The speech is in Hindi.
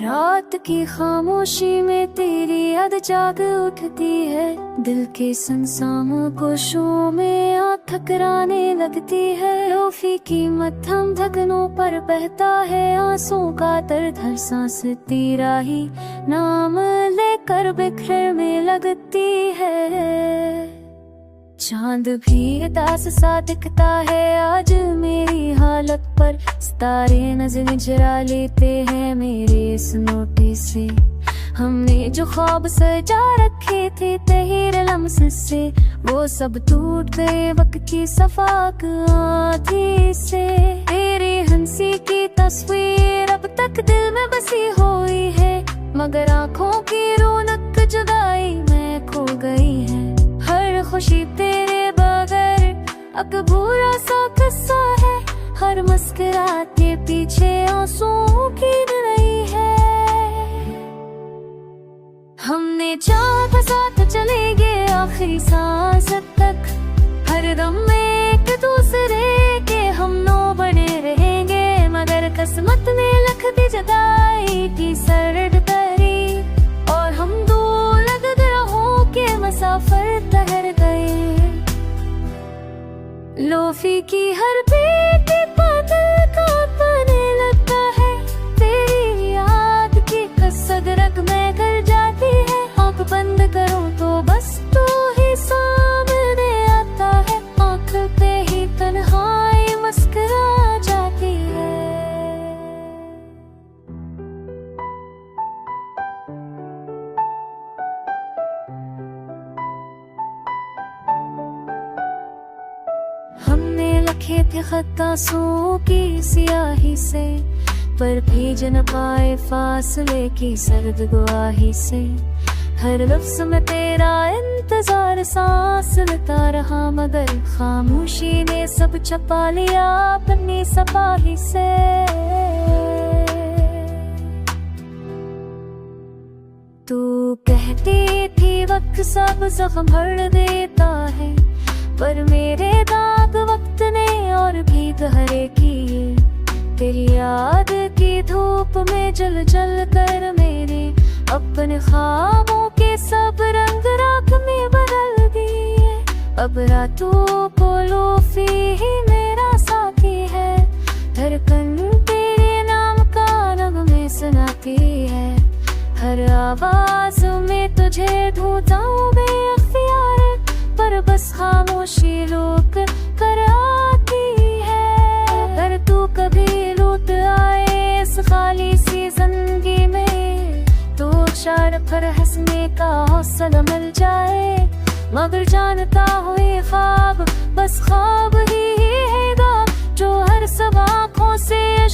रात की खामोशी में तेरी याद जाग उठती है, दिल के संसामों गोशों में आ ठकराने लगती है। लोफी की मध्यम धगनों पर बहता है आंसू का दर्द, हर सांस तेरा ही नाम लेकर बिखरने लगती है। चांद भी उदास सा दिखता है आज मेरी हालत पर, सितारे नजर चुरा लेते हैं मेरे इस नोटिस से। हमने जो ख्वाब सजा रखे थे तहीर लम्स से, वो सब टूट गए वक्त की सफाक आँधी से। तेरी हंसी की तस्वीर अब तक दिल में बसी हुई है, मगर आँखों की रौनक जुदाई में खो गई है। हर खुशी तेरे बगैर अब बुरा सा किस्सा है, हर मुस्कुराते पीछे आंसुओं की रही है। हमने चाहा था साथ चलेंगे आखिरी सांस तक, हर दम में एक दूसरे के हम नो बने रहेंगे, मगर किस्मत ने लिख दी जुदाई की सर्द तहरी, और हम दो लग राहों के मुसाफिर ठहर गए। लोफी की हर बेटी बादल का बने लगता है, तेरी याद की कसक रग में कर जाती है। आँख बंद करूं तो बस तू ही सामने आता है, आँख पे ही तन्हाई मुस्कुरा जाती है। हमने लिखे थे खत आंसुओं की सियाही से, पर भीज न पाए फासले की सर्द गुआही से। हर लफ्ज़ में तेरा इंतजार सांस लेता रहा, मगर खामोशी ने सब छपा लिया अपनी सफाही से। तू कहती थी वक्त सब जख्म भर देता है, पर मेरे दाग वक्त ने और भी गहरे किए। तेरी याद की धूप में जल जल कर मेरे अपने ख्वाबों के सब रंग राख में बदल दिए। अब रातों को लोफी ही मेरा साथी है, धड़कन तेरे नाम का नगमे सुनाती है। हर आवाज में तुझे ढूंढता हूँ बेअख्तियार, पर बस खामोशी रोक कर आती है। अगर तू कभी लौट आए इस खाली सी जिंदगी में, तो चार पर हंसने का हौसला मिल जाए। मगर जानता हूँ ये ख्वाब बस ख्वाब ही है, जो हर सब आँखों से